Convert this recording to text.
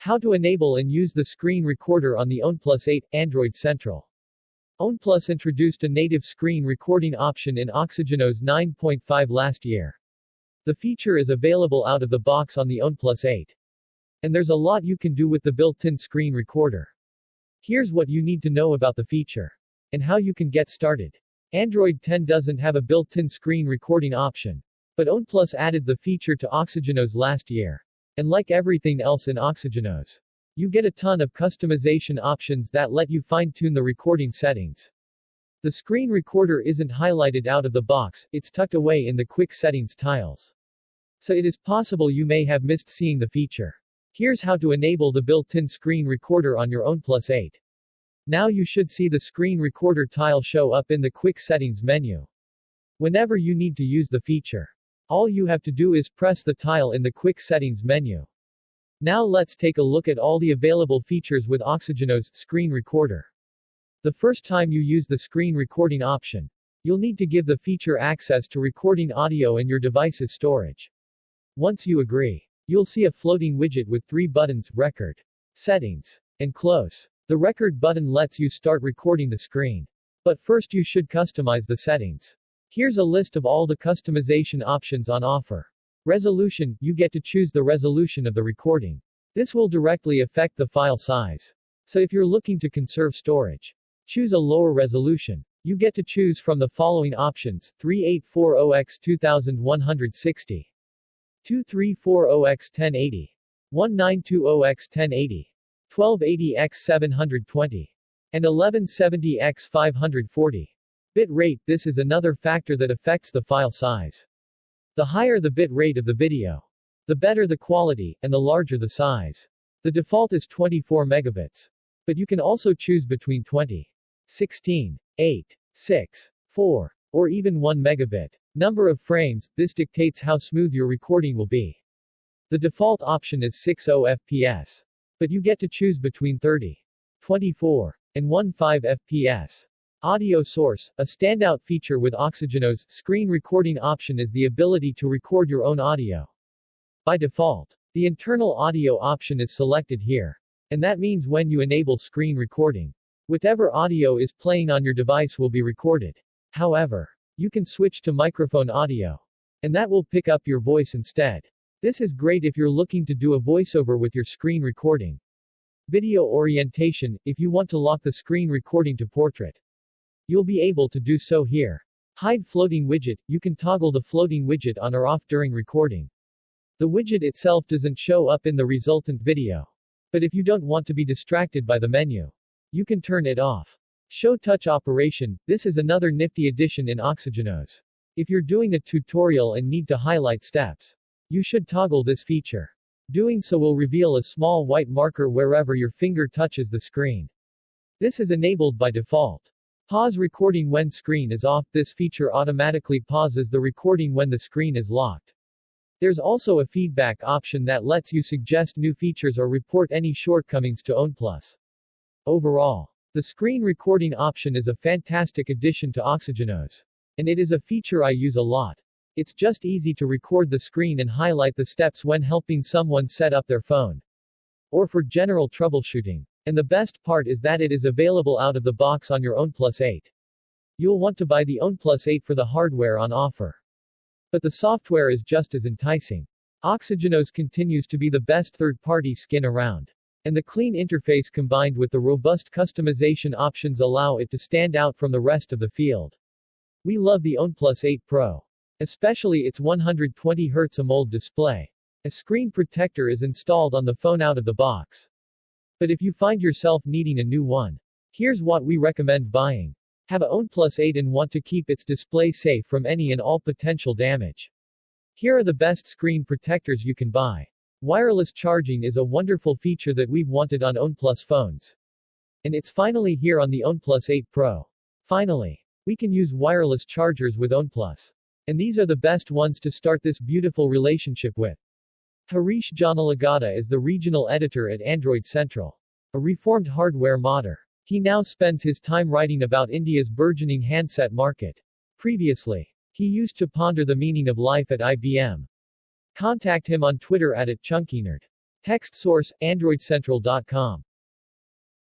How to enable and use the screen recorder on the OnePlus 8, Android Central. OnePlus introduced a native screen recording option in OxygenOS 9.5 last year. The feature is available out of the box on the OnePlus 8. And there's a lot you can do with the built-in screen recorder. Here's what you need to know about the feature. And how you can get started. Android 10 doesn't have a built-in screen recording option. But OnePlus added the feature to OxygenOS last year. And like everything else in OxygenOS, you get a ton of customization options that let you fine-tune the recording settings. The screen recorder isn't highlighted out of the box, it's tucked away in the quick settings tiles. So it is possible you may have missed seeing the feature. Here's how to enable the built-in screen recorder on your OnePlus 8. Now you should see the screen recorder tile show up in the quick settings menu. Whenever you need to use the feature, all you have to do is press the tile in the quick settings menu. Now let's take a look at all the available features with OxygenOS screen recorder. The first time you use the screen recording option, you'll need to give the feature access to recording audio and your device's storage. Once you agree, you'll see a floating widget with 3 buttons: Record, Settings, and Close. The Record button lets you start recording the screen. But first you should customize the settings. Here's a list of all the customization options on offer. Resolution, you get to choose the resolution of the recording. This will directly affect the file size. So if you're looking to conserve storage, choose a lower resolution. You get to choose from the following options: 3840x2160, 2340x1080, 1920x1080, 1280x720, and 1170x540. Bit rate, this is another factor that affects the file size. The higher the bit rate of the video, the better the quality, and the larger the size. The default is 24 megabits. But you can also choose between 20, 16, 8, 6, 4, or even 1 megabit. Number of frames, this dictates how smooth your recording will be. The default option is 60 fps. But you get to choose between 30, 24, and 15 fps. Audio source, a standout feature with OxygenOS screen recording option is the ability to record your own audio. By default, the internal audio option is selected here. And that means when you enable screen recording, whatever audio is playing on your device will be recorded. However, you can switch to microphone audio. And that will pick up your voice instead. This is great if you're looking to do a voiceover with your screen recording. Video orientation, if you want to lock the screen recording to portrait, you'll be able to do so here. Hide floating widget, you can toggle the floating widget on or off during recording. The widget itself doesn't show up in the resultant video. But if you don't want to be distracted by the menu, you can turn it off. Show touch operation, this is another nifty addition in OxygenOS. If you're doing a tutorial and need to highlight steps, you should toggle this feature. Doing so will reveal a small white marker wherever your finger touches the screen. This is enabled by default. Pause recording when screen is off, this feature automatically pauses the recording when the screen is locked. There's also a feedback option that lets you suggest new features or report any shortcomings to OnePlus. Overall, the screen recording option is a fantastic addition to OxygenOS. And it is a feature I use a lot. It's just easy to record the screen and highlight the steps when helping someone set up their phone. Or for general troubleshooting. And the best part is that it is available out of the box on your OnePlus 8. You'll want to buy the OnePlus 8 for the hardware on offer. But the software is just as enticing. OxygenOS continues to be the best third-party skin around. And the clean interface combined with the robust customization options allow it to stand out from the rest of the field. We love the OnePlus 8 Pro. Especially its 120Hz AMOLED display. A screen protector is installed on the phone out of the box. But if you find yourself needing a new one, here's what we recommend buying. Have a OnePlus 8 and want to keep its display safe from any and all potential damage. Here are the best screen protectors you can buy. Wireless charging is a wonderful feature that we've wanted on OnePlus phones. And it's finally here on the OnePlus 8 Pro. Finally, we can use wireless chargers with OnePlus. And these are the best ones to start this beautiful relationship with. Harish Janalagada is the regional editor at Android Central. A reformed hardware modder. He now spends his time writing about India's burgeoning handset market. Previously, he used to ponder the meaning of life at IBM. Contact him on Twitter at @ChunkyNerd. Text source, AndroidCentral.com.